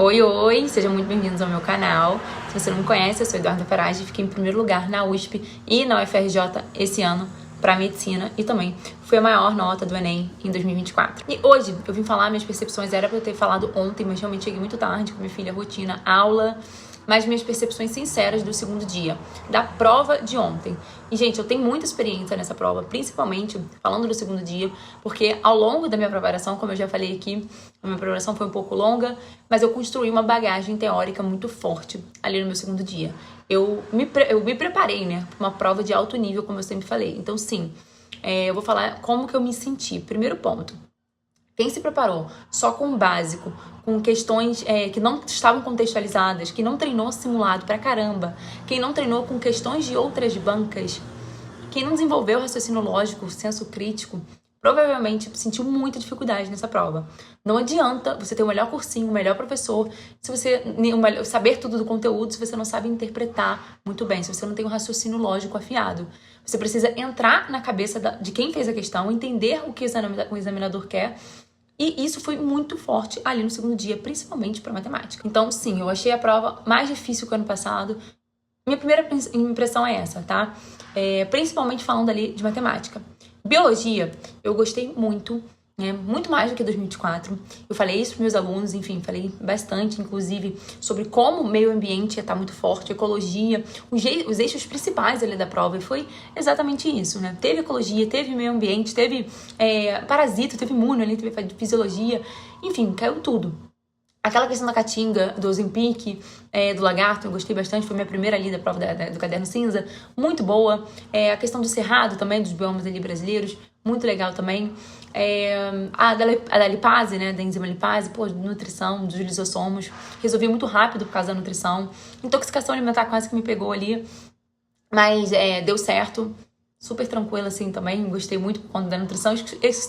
Oi, oi! Sejam muito bem-vindos ao meu canal. Se você não me conhece, eu sou Eduarda Farage, fiquei em primeiro lugar na USP e na UFRJ esse ano para medicina e também fui a maior nota do Enem em 2024. E hoje eu vim falar minhas percepções, era para eu ter falado ontem, mas realmente cheguei muito tarde com minha filha, rotina, aula, mas minhas percepções sinceras do segundo dia, da prova de ontem. E, gente, eu tenho muita experiência nessa prova, principalmente falando do segundo dia, porque ao longo da minha preparação, como eu já falei aqui, a minha preparação foi um pouco longa, mas eu construí uma bagagem teórica muito forte ali no meu segundo dia. Eu me preparei, né, para uma prova de alto nível, como eu sempre falei. Então, sim, eu vou falar como que eu me senti. Primeiro ponto. Quem se preparou só com o básico, com questões que não estavam contextualizadas, que não treinou simulado pra caramba, quem não treinou com questões de outras bancas, quem não desenvolveu raciocínio lógico, senso crítico, provavelmente sentiu muita dificuldade nessa prova. Não adianta você ter o melhor cursinho, o melhor professor, se você saber tudo do conteúdo, se você não sabe interpretar muito bem, se você não tem um raciocínio lógico afiado. Você precisa entrar na cabeça de quem fez a questão, entender o que o examinador quer. E isso foi muito forte ali no segundo dia, principalmente para matemática. Então, sim, eu achei a prova mais difícil que o ano passado. Minha primeira impressão é essa, tá? Principalmente falando ali de matemática. Biologia, eu gostei muito, né? Muito mais do que 2024. Eu falei isso para meus alunos, enfim, falei bastante, inclusive, sobre como o meio ambiente ia estar muito forte, ecologia, os eixos principais ali da prova, e foi exatamente isso, né? Teve ecologia, teve meio ambiente, teve parasita, teve imuno ali, teve fisiologia, enfim, caiu tudo. Aquela questão da caatinga, do Ozempic, do lagarto, eu gostei bastante, foi minha primeira ali da prova do caderno cinza, muito boa. A questão do cerrado também, dos biomas ali brasileiros, muito legal também. A da lipase, né, da enzima lipase, nutrição, dos lisossomos, resolvi muito rápido por causa da nutrição. Intoxicação alimentar quase que me pegou ali, mas deu certo. Super tranquila, assim, também. Gostei muito por conta da nutrição.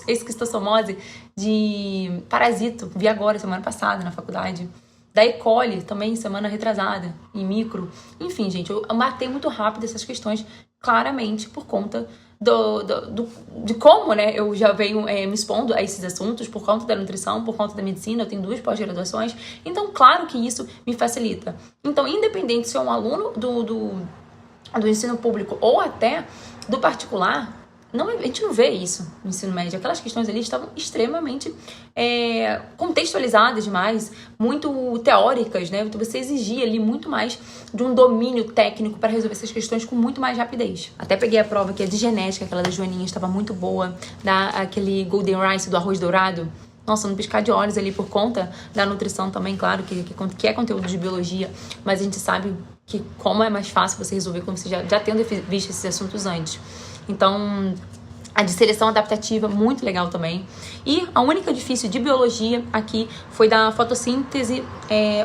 Esquistossomose de parasito. Vi agora, semana passada, na faculdade. Da E. coli, também, semana retrasada, em micro. Enfim, gente, eu matei muito rápido essas questões, claramente, por conta de como, né, eu já venho me expondo a esses assuntos, por conta da nutrição, por conta da medicina. Eu tenho 2 pós-graduações. Então, claro que isso me facilita. Então, independente se é um aluno do ensino público ou até do particular, a gente não vê isso no ensino médio. Aquelas questões ali estavam extremamente contextualizadas demais, muito teóricas, né? Então você exigia ali muito mais de um domínio técnico para resolver essas questões com muito mais rapidez. Até peguei a prova que é de genética, aquela da Joaninha, estava muito boa, aquele golden rice do arroz dourado. Nossa, no piscar de olhos ali por conta da nutrição também, claro, que é conteúdo de biologia, mas a gente sabe que como é mais fácil você resolver quando você já tendo visto esses assuntos antes. Então, a de seleção adaptativa, muito legal também. E a única difícil de biologia aqui foi da fotossíntese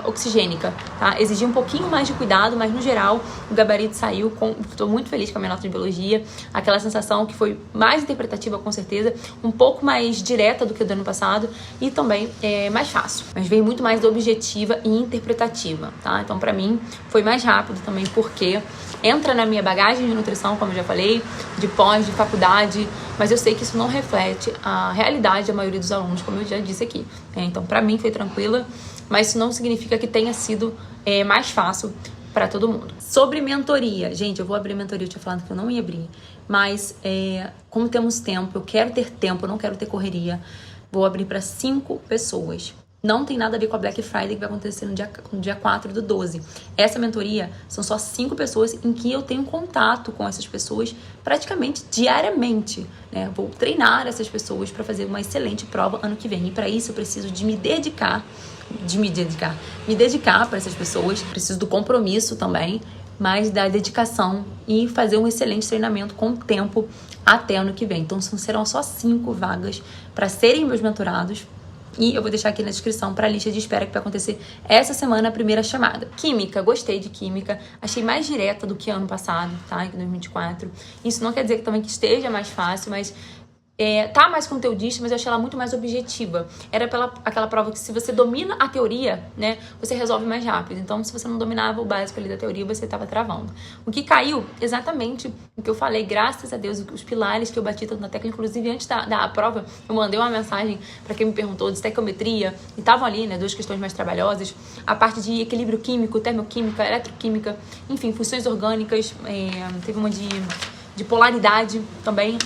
oxigênica, tá? Exigia um pouquinho mais de cuidado, mas no geral o gabarito saiu. Estou muito feliz com a minha nota de biologia. Aquela sensação que foi mais interpretativa, com certeza, um pouco mais direta do que o do ano passado e também mais fácil. Mas veio muito mais objetiva e interpretativa, tá? Então, pra mim, foi mais rápido também, porque entra na minha bagagem de nutrição, como eu já falei, de pós, de faculdade, mas eu sei que isso não reflete a realidade da maioria dos alunos, como eu já disse aqui. Então, pra mim foi tranquila, mas isso não significa que tenha sido mais fácil para todo mundo. Sobre mentoria, gente, eu vou abrir mentoria, eu tinha falado que eu não ia abrir, mas como temos tempo, eu quero ter tempo, eu não quero ter correria, vou abrir para 5 pessoas. Não tem nada a ver com a Black Friday que vai acontecer no dia 4/12. Essa mentoria são só 5 pessoas em que eu tenho contato com essas pessoas praticamente diariamente, né? Vou treinar essas pessoas para fazer uma excelente prova ano que vem. E para isso eu preciso de me dedicar para essas pessoas. Preciso do compromisso também, mas da dedicação e fazer um excelente treinamento com o tempo até ano que vem. Então serão só 5 vagas para serem meus mentorados. E eu vou deixar aqui na descrição para a lista de espera que vai acontecer essa semana, a primeira chamada. Química, gostei de química. Achei mais direta do que ano passado, tá? Em 2024. Isso não quer dizer que também que esteja mais fácil, mas tá mais conteudista, mas eu achei ela muito mais objetiva. Era aquela prova que se você domina a teoria, né, você resolve mais rápido. Então, se você não dominava o básico ali da teoria, você tava travando. O que caiu, exatamente o que eu falei, graças a Deus, os pilares que eu bati tanto na tecla, inclusive antes da prova, eu mandei uma mensagem para quem me perguntou de estequiometria, e estavam ali, né, 2 questões mais trabalhosas, a parte de equilíbrio químico, termoquímica, eletroquímica, enfim, funções orgânicas, teve uma de polaridade também,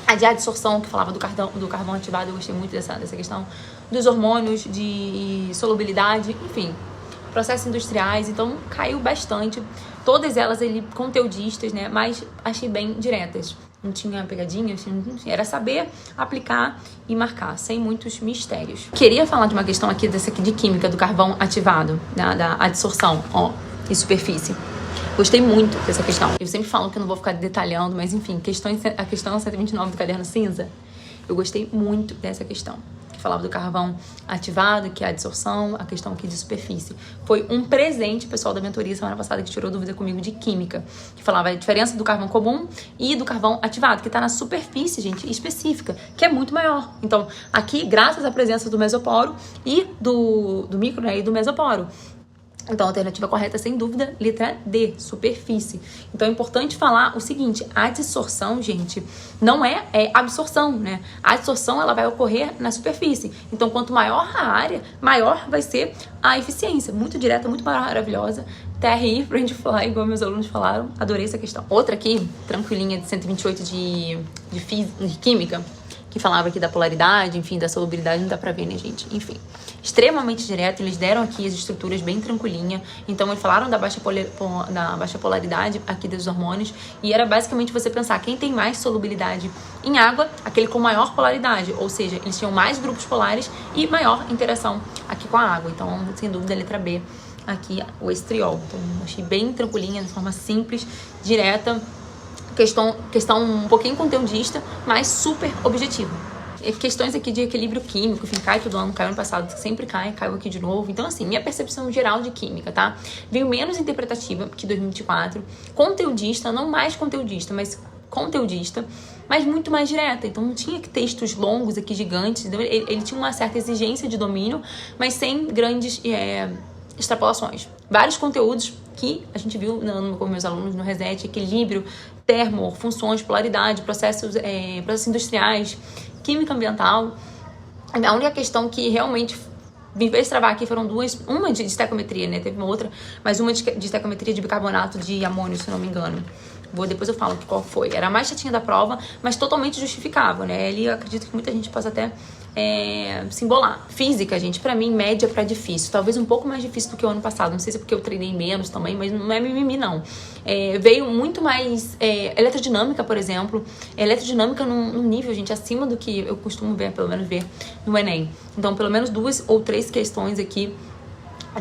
a de adsorção, que falava do carvão ativado, eu gostei muito dessa questão. Dos hormônios, de solubilidade, enfim, processos industriais. Então, caiu bastante. Todas elas ali conteudistas, né? Mas achei bem diretas. Não tinha pegadinhas, era saber aplicar e marcar, sem muitos mistérios. Queria falar de uma questão aqui, dessa aqui de química, do carvão ativado, da adsorção, e superfície. Gostei muito dessa questão. Eu sempre falo que eu não vou ficar detalhando, mas enfim, a questão 129 do caderno cinza, eu gostei muito dessa questão. Que falava do carvão ativado, que é a adsorção, a questão aqui de superfície. Foi um presente, pessoal da mentoria semana passada, que tirou dúvida comigo de química, que falava a diferença do carvão comum e do carvão ativado, que tá na superfície, gente, específica, que é muito maior. Então, aqui, graças à presença do mesoporo e do micro, né, e do mesoporo. Então, a alternativa correta, sem dúvida, letra D, superfície. Então, é importante falar o seguinte, a adsorção, gente, não é absorção, né? A adsorção, ela vai ocorrer na superfície. Então, quanto maior a área, maior vai ser a eficiência. Muito direta, muito maravilhosa. TRI, pra gente falar, igual meus alunos falaram. Adorei essa questão. Outra aqui, tranquilinha, de 128 de química, que falava aqui da polaridade, enfim, da solubilidade, não dá pra ver, né, gente? Enfim, extremamente direto, eles deram aqui as estruturas bem tranquilinha, então eles falaram da baixa polaridade aqui dos hormônios, e era basicamente você pensar, quem tem mais solubilidade em água, aquele com maior polaridade, ou seja, eles tinham mais grupos polares e maior interação aqui com a água, então, sem dúvida, a letra B, aqui, o estriol. Então, achei bem tranquilinha, de forma simples, direta, questão um pouquinho conteudista, mas super objetiva. Questões aqui de equilíbrio químico, enfim, cai todo ano, caiu ano passado, sempre caiu aqui de novo. Então, assim, minha percepção geral de química, tá? Veio menos interpretativa que 2024, conteudista, não mais conteudista, mas conteudista, mas muito mais direta. Então, não tinha textos longos aqui, gigantes. Então, ele tinha uma certa exigência de domínio, mas sem grandes extrapolações. Vários conteúdos que a gente viu com meus alunos no Reset, equilíbrio, termo, funções, polaridade, processos industriais, química ambiental. A única questão que realmente me fez travar aqui foram duas, uma de estequiometria, né? Teve uma outra, mas uma de estequiometria de bicarbonato de amônio, se não me engano. Depois eu falo qual foi. Era a mais chatinha da prova, mas totalmente justificável, né? Eu acredito que muita gente possa até se embolar. Física, gente, pra mim, média pra difícil. Talvez um pouco mais difícil do que o ano passado. Não sei se é porque eu treinei menos também, mas não é mimimi, não. Veio muito mais eletrodinâmica, por exemplo. Eletrodinâmica num nível, gente, acima do que eu costumo ver, pelo menos ver no Enem. Então, pelo menos 2 ou 3 questões aqui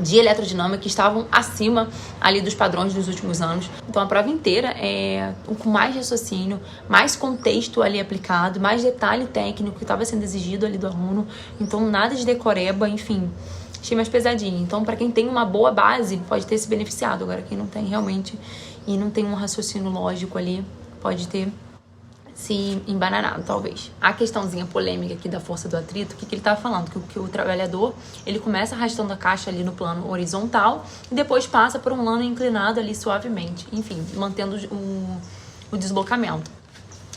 de eletrodinâmica que estavam acima ali dos padrões dos últimos anos. Então a prova inteira é com mais raciocínio, mais contexto ali aplicado, mais detalhe técnico que estava sendo exigido ali do aluno. Então nada de decoreba, enfim, achei mais pesadinho. Então para quem tem uma boa base pode ter se beneficiado. Agora quem não tem realmente e não tem um raciocínio lógico ali pode ter se embananado, talvez. A questãozinha polêmica aqui da força do atrito, o que ele tava falando? Que o trabalhador, ele começa arrastando a caixa ali no plano horizontal e depois passa por um plano inclinado ali suavemente, enfim, mantendo o deslocamento.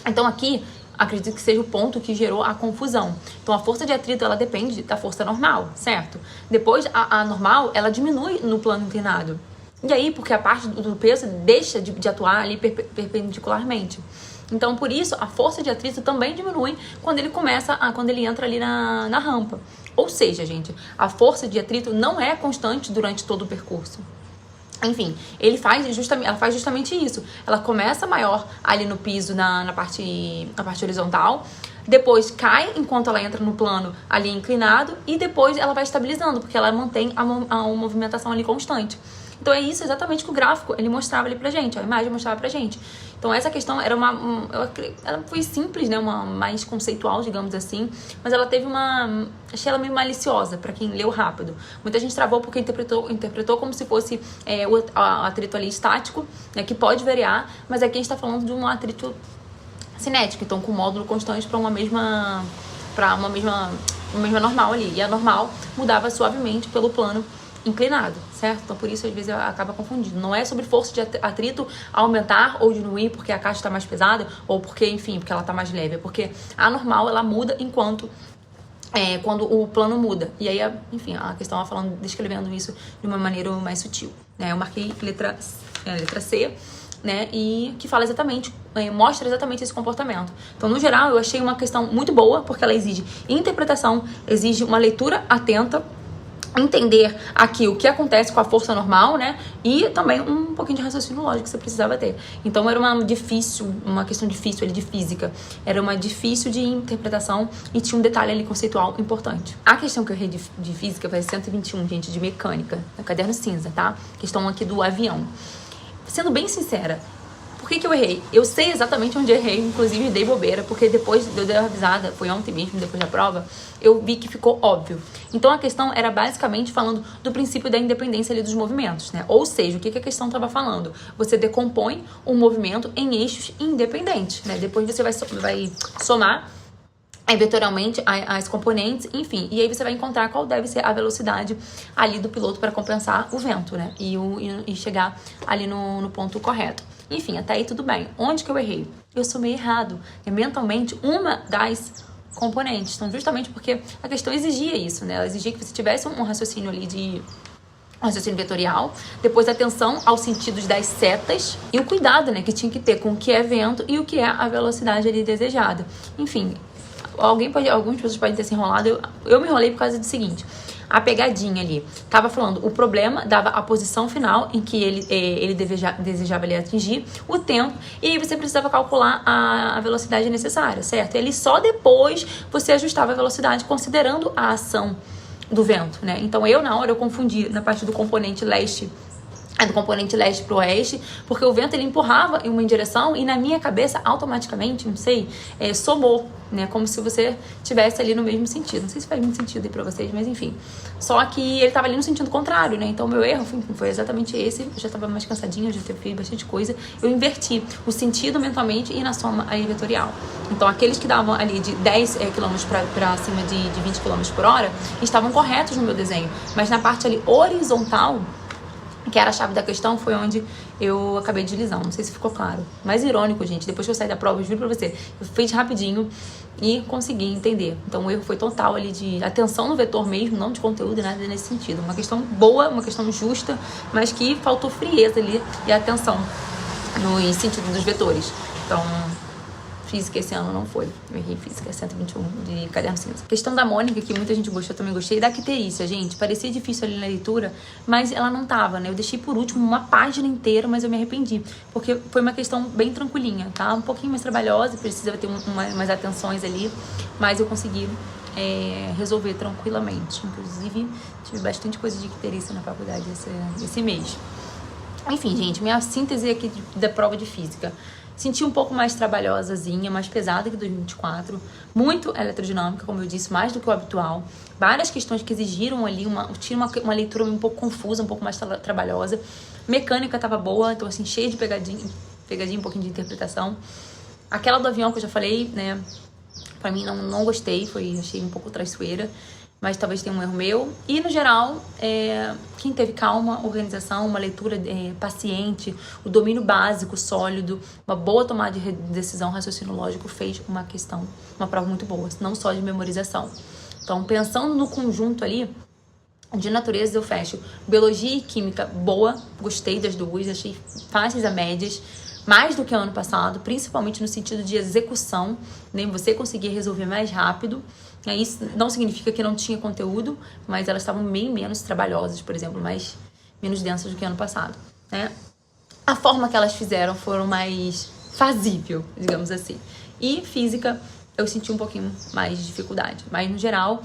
Então aqui, acredito que seja o ponto que gerou a confusão. Então a força de atrito, ela depende da força normal, certo? Depois, a normal, ela diminui no plano inclinado. E aí, porque a parte do peso deixa de atuar ali perpendicularmente. Então, por isso, a força de atrito também diminui quando ele entra ali na rampa. Ou seja, gente, a força de atrito não é constante durante todo o percurso. Enfim, ela faz justamente isso. Ela começa maior ali no piso, na parte horizontal, depois cai enquanto ela entra no plano ali inclinado e depois ela vai estabilizando, porque ela mantém a movimentação ali constante. Então é isso exatamente que o gráfico ele mostrava ali pra gente, a imagem mostrava pra gente. Então essa questão era ela foi simples, né, uma mais conceitual, digamos assim, mas ela teve achei ela meio maliciosa pra quem leu rápido. Muita gente travou porque interpretou como se fosse o atrito ali estático, né, que pode variar, mas aqui a gente tá falando de um atrito cinética, então com módulo constante para uma mesma normal ali. E a normal mudava suavemente pelo plano inclinado, certo? Então por isso às vezes acaba confundindo. Não é sobre força de atrito aumentar ou diminuir porque a caixa está mais pesada ou porque, enfim, porque ela está mais leve. É porque a normal ela muda enquanto quando o plano muda. E aí, enfim, a questão ela falando, descrevendo isso de uma maneira mais sutil, né? Eu marquei letra C, né? E que fala exatamente, mostra exatamente esse comportamento. Então, no geral, eu achei uma questão muito boa, porque ela exige interpretação, exige uma leitura atenta, entender aqui o que acontece com a força normal, né? E também um pouquinho de raciocínio lógico que você precisava ter. Então era uma questão difícil ali de física. Era uma difícil de interpretação e tinha um detalhe ali conceitual importante. A questão que eu errei de física vai ser 121, gente, de mecânica, no caderno cinza, tá? Questão aqui do avião. Sendo bem sincera, por que eu errei? Eu sei exatamente onde errei, inclusive dei bobeira, porque depois de eu dar uma avisada, foi ontem mesmo, depois da prova, eu vi que ficou óbvio. Então a questão era basicamente falando do princípio da independência ali dos movimentos, né? Ou seja, o que a questão estava falando? Você decompõe um movimento em eixos independentes, né? Depois você vai somar vetorialmente as componentes, enfim, e aí você vai encontrar qual deve ser a velocidade ali do piloto para compensar o vento, né? E chegar ali no ponto correto. Enfim, até aí tudo bem. Onde que eu errei? Eu somei errado. Mentalmente, uma das componentes. Então, justamente porque a questão exigia isso, né? Ela exigia que você tivesse um raciocínio ali um raciocínio vetorial, depois atenção aos sentidos das setas e o cuidado, né, que tinha que ter com o que é vento e o que é a velocidade ali desejada. Enfim, algumas pessoas podem ter se enrolado, eu me enrolei por causa do seguinte: a pegadinha ali tava falando, o problema dava a posição final em que ele desejava ali atingir, o tempo, e aí você precisava calcular a velocidade necessária, certo? E ali só depois você ajustava a velocidade considerando a ação do vento, né? Então na hora eu confundi na parte do componente leste, do componente leste pro oeste, porque o vento ele empurrava em uma direção e na minha cabeça automaticamente, não sei, somou, né? Como se você tivesse ali no mesmo sentido. Não sei se faz muito sentido aí pra vocês, mas enfim. Só que ele tava ali no sentido contrário, né? Então o meu erro foi exatamente esse. Eu já tava mais cansadinha, já fiz bastante coisa. Eu inverti o sentido mentalmente e na soma aí vetorial. Então aqueles que davam ali de 10 km pra cima de 20 km por hora estavam corretos no meu desenho. Mas na parte ali horizontal, que era a chave da questão, foi onde eu acabei deslizando. Não sei se ficou claro. Mais irônico, gente. Depois que eu saí da prova, eu juro pra você, eu fiz rapidinho e consegui entender. Então o erro foi total ali de atenção no vetor mesmo, não de conteúdo e nada nesse sentido. Uma questão boa, uma questão justa, mas que faltou frieza ali e atenção no sentido dos vetores. Então, física esse ano não foi. Eu errei física, 121 de caderno cinza. Questão da Mônica, que muita gente gostou, eu também gostei. Da icterícia, gente. Parecia difícil ali na leitura, mas ela não tava, né? Eu deixei por último uma página inteira, mas eu me arrependi. Porque foi uma questão bem tranquilinha, tá? Um pouquinho mais trabalhosa, precisava ter umas atenções ali, mas eu consegui resolver tranquilamente. Inclusive, tive bastante coisa de icterícia na faculdade esse mês. Enfim, gente, minha síntese aqui da prova de física. Senti um pouco mais trabalhosazinha, mais pesada que 2024. Muito eletrodinâmica, como eu disse, mais do que o habitual. Várias questões que exigiram ali uma leitura um pouco confusa, um pouco mais trabalhosa. Mecânica tava boa, então assim, cheia de pegadinha, um pouquinho de interpretação. Aquela do avião que eu já falei, né, pra mim não gostei, achei um pouco traiçoeira. Mas talvez tenha um erro meu. E, no geral, quem teve calma, organização, uma leitura paciente, o domínio básico, sólido, uma boa tomada de decisão, raciocínio lógico, fez uma prova muito boa, não só de memorização. Então, pensando no conjunto ali, de natureza eu fecho biologia e química boa, gostei das duas, achei fáceis a médias, mais do que ano passado, principalmente no sentido de execução, né? Você conseguir resolver mais rápido. Isso não significa que não tinha conteúdo, mas elas estavam bem menos trabalhosas, por exemplo, menos densas do que ano passado, né? A forma que elas fizeram foram mais fazível, digamos assim. E física, eu senti um pouquinho mais de dificuldade, mas no geral,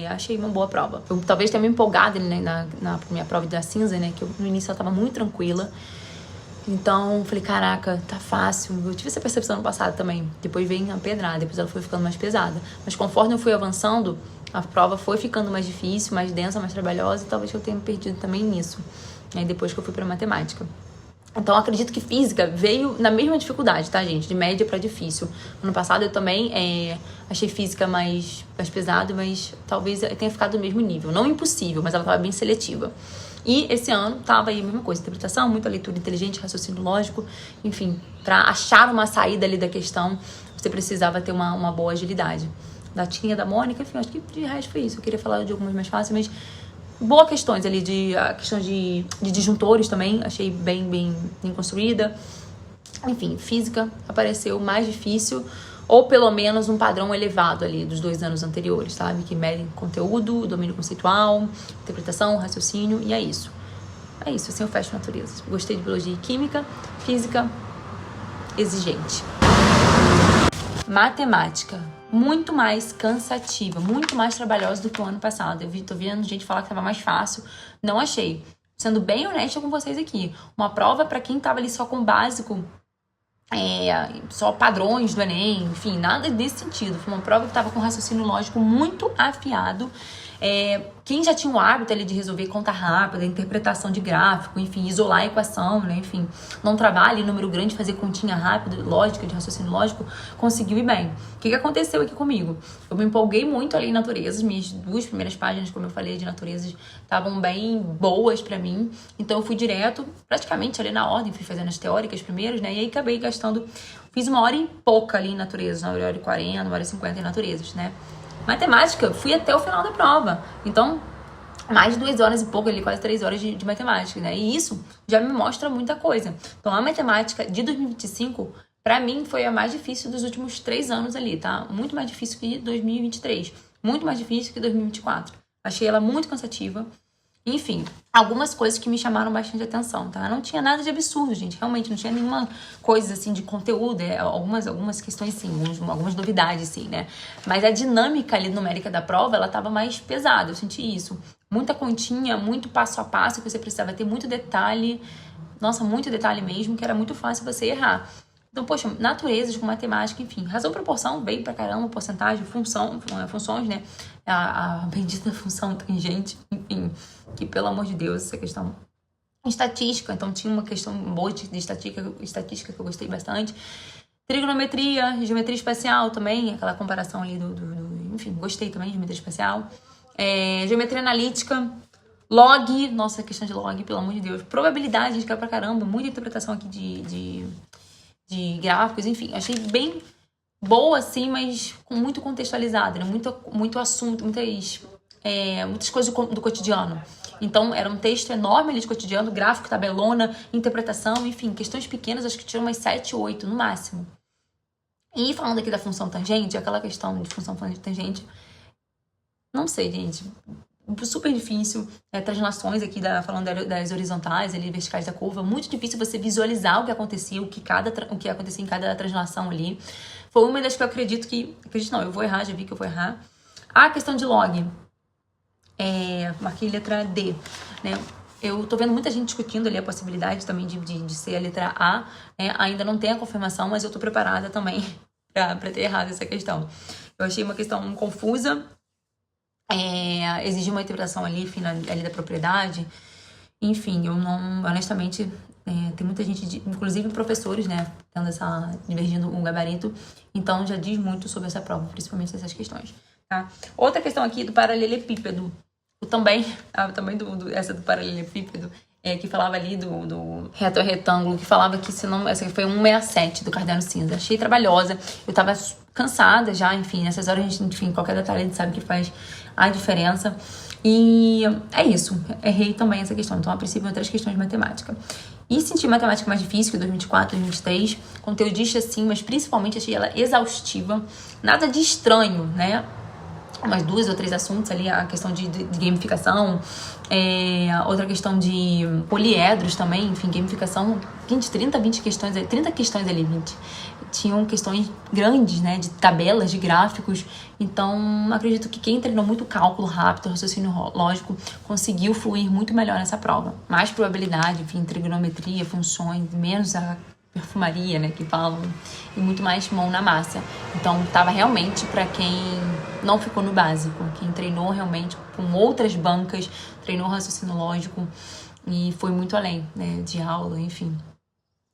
achei uma boa prova. Eu talvez tenha me empolgado, né, na minha prova da cinza, né, que no início ela estava muito tranquila. Então, falei, caraca, tá fácil. Eu tive essa percepção no passado também. Depois veio a pedrada, depois ela foi ficando mais pesada. Mas conforme eu fui avançando, a prova foi ficando mais difícil, mais densa, mais trabalhosa. E talvez eu tenha perdido também nisso, depois que eu fui pra matemática. Então, eu acredito que física veio na mesma dificuldade, tá, gente? De média pra difícil. Ano passado eu também achei física mais pesado, mas talvez tenha ficado no mesmo nível. Não impossível, mas ela tava bem seletiva. E esse ano tava aí a mesma coisa. Interpretação, muita leitura inteligente, raciocínio lógico. Enfim, pra achar uma saída ali da questão, você precisava ter uma boa agilidade. Da Tinha, da Mônica, enfim, acho que de resto foi isso. Eu queria falar de algumas mais fáceis, mas... boas questões ali, a questão de disjuntores também, achei bem construída. Enfim, física apareceu mais difícil, ou pelo menos um padrão elevado ali dos 2 anos anteriores, sabe? Que medem conteúdo, domínio conceitual, interpretação, raciocínio, e é isso. É isso, assim eu fecho natureza. Gostei de biologia e química, física, exigente. Matemática. Muito mais cansativa, muito mais trabalhosa do que o ano passado. Tô vendo gente falar que tava mais fácil. Não achei. Sendo bem honesta com vocês aqui. Uma prova pra quem tava ali só com o básico, só padrões do Enem, enfim, nada desse sentido. Foi uma prova que tava com raciocínio lógico muito afiado. Quem já tinha o hábito ali de resolver conta rápida, interpretação de gráfico, enfim, isolar a equação, né, enfim, não trabalha em número grande, fazer continha rápida, lógica, de raciocínio lógico, conseguiu ir bem. O que aconteceu aqui comigo? Eu me empolguei muito ali em naturezas, minhas 2 primeiras páginas, como eu falei, de naturezas, estavam bem boas pra mim, então eu fui direto, praticamente ali na ordem, fui fazendo as teóricas primeiros, né, e aí acabei gastando, fiz 1 hora e pouca ali em naturezas, 1 hora e 40, 1 hora e 50 em naturezas, né. Matemática, fui até o final da prova. Então, mais de 2 horas e pouco ali, quase 3 horas de matemática, né? E isso já me mostra muita coisa. Então, a matemática de 2025, pra mim, foi a mais difícil dos últimos 3 anos ali, tá? Muito mais difícil que 2023. Muito mais difícil que 2024. Achei ela muito cansativa. Enfim, algumas coisas que me chamaram bastante atenção, tá? Não tinha nada de absurdo, gente. Realmente, não tinha nenhuma coisa, assim, de conteúdo. Algumas questões, sim. Algumas novidades, sim, né? Mas a dinâmica ali numérica da prova, ela tava mais pesada. Eu senti isso. Muita continha, muito passo a passo, que você precisava ter muito detalhe. Nossa, muito detalhe mesmo, que era muito fácil você errar. Então, poxa, naturezas com matemática, enfim. Razão, proporção, veio pra caramba, porcentagem, funções, né? A bendita função tangente, enfim. Que, pelo amor de Deus, essa questão... Estatística, então tinha uma questão boa de estatística que eu gostei bastante. Trigonometria, geometria espacial também, aquela comparação ali enfim, gostei também de geometria espacial. Geometria analítica, log, nossa, questão de log, pelo amor de Deus. Probabilidade, a gente caiu pra caramba, muita interpretação aqui de gráficos, enfim, achei bem boa, assim, mas muito contextualizada, né? Muito assunto, muitas coisas do cotidiano. Então, era um texto enorme ali de cotidiano, gráfico, tabelona, interpretação, enfim, questões pequenas, acho que tiram umas 7, 8 no máximo. E falando aqui da função tangente, aquela questão de função tangente, não sei, gente, super difícil, translações aqui, falando das horizontais, ali, verticais da curva, muito difícil você visualizar o que acontecia, o que acontecia em cada translação ali. Foi uma das que eu acredito não, eu vou errar, já vi que eu vou errar. A questão de log, marquei letra D, né? Eu tô vendo muita gente discutindo ali a possibilidade também de ser a letra A, né? Ainda não tem a confirmação, mas eu tô preparada também pra ter errado essa questão. Eu achei uma questão confusa, exigir uma interpretação ali da propriedade. Enfim, eu não, honestamente, tem muita gente, inclusive professores, né, divergindo um gabarito, então já diz muito sobre essa prova, principalmente essas questões, tá? Outra questão aqui do paralelepípedo, essa do paralelepípedo, que falava ali do reto retângulo, que falava que essa foi 167 do caderno cinza. Achei trabalhosa, eu tava cansada já, enfim, nessas horas, enfim, qualquer detalhe a gente sabe que faz a diferença. E é isso, errei também essa questão. Então, a princípio, 3 questões de matemática. E senti matemática mais difícil que 2024, 2023. Conteudista, sim, mas principalmente achei ela exaustiva. Nada de estranho, né? Umas 2 ou 3 assuntos ali, a questão de gamificação, outra questão de poliedros também, enfim, gamificação, 30 questões, 30 questões ali, 20. Tinham questões grandes, né, de tabelas, de gráficos, então acredito que quem treinou muito cálculo rápido, raciocínio lógico, conseguiu fluir muito melhor nessa prova. Mais probabilidade, enfim, trigonometria, funções, menos a perfumaria, né, que falam, e muito mais mão na massa. Então, tava realmente para quem não ficou no básico, quem treinou realmente com outras bancas, treinou raciocínio lógico e foi muito além, né, de aula, enfim.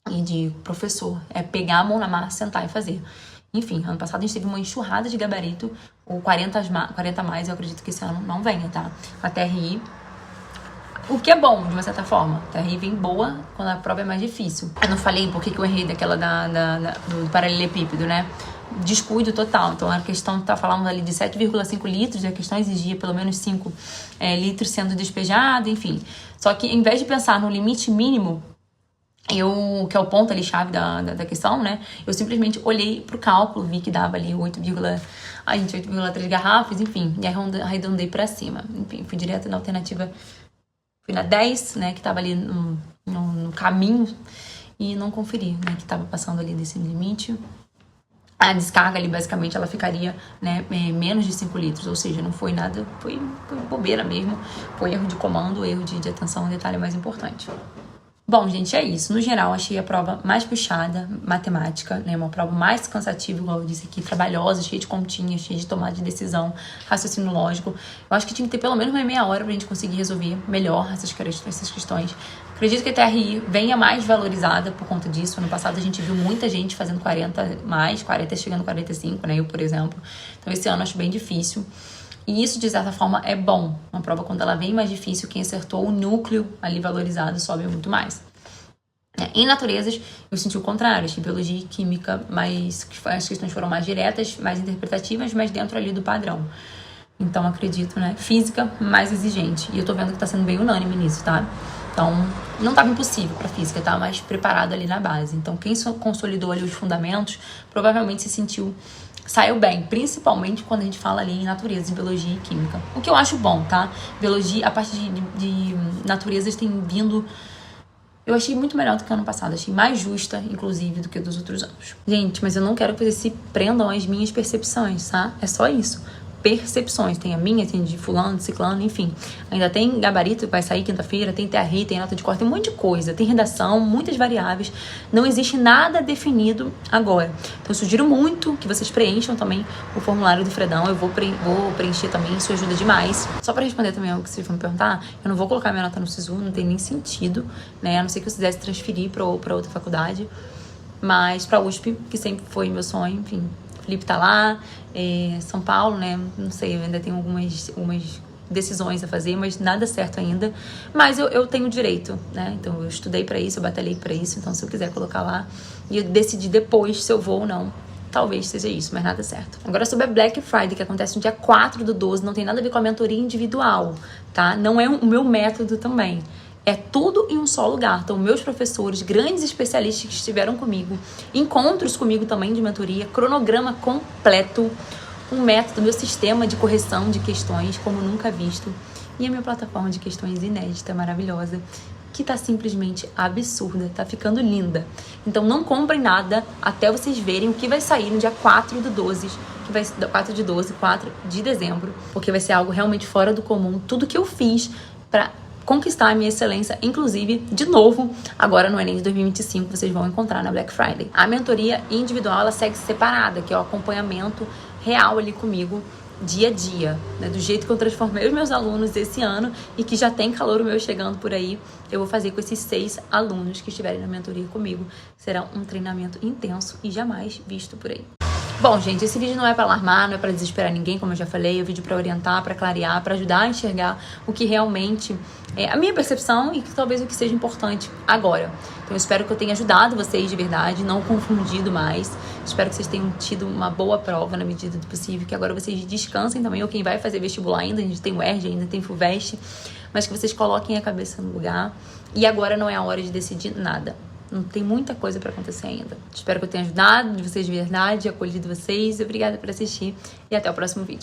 e de professor. É pegar a mão na massa, sentar e fazer. Enfim, ano passado a gente teve uma enxurrada de gabarito, ou 40 a mais, eu acredito que esse ano não venha, tá? A TRI, o que é bom, de uma certa forma. A TRI vem boa quando a prova é mais difícil. Eu não falei por que eu errei daquela do paralelepípedo, né? Descuido total. Então a questão tá falando ali de 7,5 litros, e a questão exigia pelo menos 5 litros sendo despejado, enfim. Só que em vez de pensar no limite mínimo, que é o ponto ali chave da questão, né? Eu simplesmente olhei pro cálculo, vi que dava ali 8,3 garrafas, enfim, e arredondei pra cima. Enfim, fui direto na alternativa, fui na 10, né, que tava ali no caminho, e não conferi, né, que tava passando ali desse limite. A descarga ali, basicamente, ela ficaria, né, menos de 5 litros, ou seja, não foi nada, foi bobeira mesmo, foi erro de comando, erro de atenção, um detalhe mais importante. Bom, gente, é isso. No geral, achei a prova mais puxada, matemática, né? Uma prova mais cansativa, igual eu disse aqui, trabalhosa, cheia de continhas, cheia de tomada de decisão, raciocínio lógico. Eu acho que tinha que ter pelo menos uma meia hora pra gente conseguir resolver melhor essas questões. Acredito que a TRI venha mais valorizada por conta disso. Ano passado a gente viu muita gente fazendo 40 chegando a 45, né? Eu, por exemplo. Então, esse ano eu acho bem difícil. E isso, de certa forma, é bom. Uma prova, quando ela vem mais difícil, quem acertou o núcleo ali valorizado sobe muito mais. Em naturezas, eu senti o contrário. Achei biologia e química as questões foram mais diretas, mais interpretativas, mas dentro ali do padrão. Então, acredito, né? Física, mais exigente. E eu tô vendo que tá sendo bem unânime nisso, tá? Então, não tava impossível pra física, tava mais preparado ali na base. Então, quem consolidou ali os fundamentos, provavelmente saiu bem, principalmente quando a gente fala ali em naturezas, em biologia e química. O que eu acho bom, tá? Biologia, a parte de naturezas tem vindo... Eu achei muito melhor do que ano passado. Achei mais justa, inclusive, do que dos outros anos. Gente, mas eu não quero que vocês se prendam às minhas percepções, tá? É só isso. Percepções. Tem a minha, tem de fulano, de ciclano, enfim. Ainda tem gabarito que vai sair quinta-feira, tem TRI, tem nota de corte, tem um monte de coisa. Tem redação, muitas variáveis. Não existe nada definido agora. Então, eu sugiro muito que vocês preencham também o formulário do Fredão. Eu vou preencher também, isso ajuda demais. Só pra responder também o que vocês vão me perguntar, eu não vou colocar minha nota no SISU, não tem nem sentido, né? A não ser que eu quisesse transferir pra outra faculdade. Mas pra USP, que sempre foi meu sonho, enfim... Felipe tá lá, São Paulo, né? Não sei, eu ainda tenho algumas decisões a fazer, mas nada certo ainda. Mas eu tenho direito, né? Então eu estudei pra isso, eu batalhei pra isso. Então se eu quiser colocar lá e eu decidir depois se eu vou ou não, talvez seja isso, mas nada certo. Agora sobre a Black Friday, que acontece no dia 4/12, não tem nada a ver com a mentoria individual, tá? Não é o meu método também. É tudo em um só lugar. Então, meus professores, grandes especialistas que estiveram comigo, encontros comigo também de mentoria, cronograma completo, um método, meu sistema de correção de questões como nunca visto e a minha plataforma de questões inédita, maravilhosa, que tá simplesmente absurda, tá ficando linda. Então, não comprem nada até vocês verem o que vai sair no dia 4/12, que vai 4 de dezembro, porque vai ser algo realmente fora do comum. Tudo que eu fiz pra conquistar a minha excelência, inclusive, de novo, agora no Enem de 2025, vocês vão encontrar na Black Friday. A mentoria individual, ela segue separada, que é o acompanhamento real ali comigo, dia a dia, né? Do jeito que eu transformei os meus alunos esse ano e que já tem calouro meu chegando por aí, eu vou fazer com esses 6 alunos que estiverem na mentoria comigo. Será um treinamento intenso e jamais visto por aí. Bom, gente, esse vídeo não é pra alarmar, não é pra desesperar ninguém, como eu já falei. É um vídeo pra orientar, pra clarear, pra ajudar a enxergar o que realmente é a minha percepção e que talvez o que seja importante agora. Então, eu espero que eu tenha ajudado vocês de verdade, não confundido mais. Espero que vocês tenham tido uma boa prova na medida do possível, que agora vocês descansem também, ou quem vai fazer vestibular ainda, a gente tem o ERJ, ainda tem FUVEST, mas que vocês coloquem a cabeça no lugar. E agora não é a hora de decidir nada. Não tem muita coisa pra acontecer ainda. Espero que eu tenha ajudado de vocês de verdade, acolhido vocês. Obrigada por assistir e até o próximo vídeo.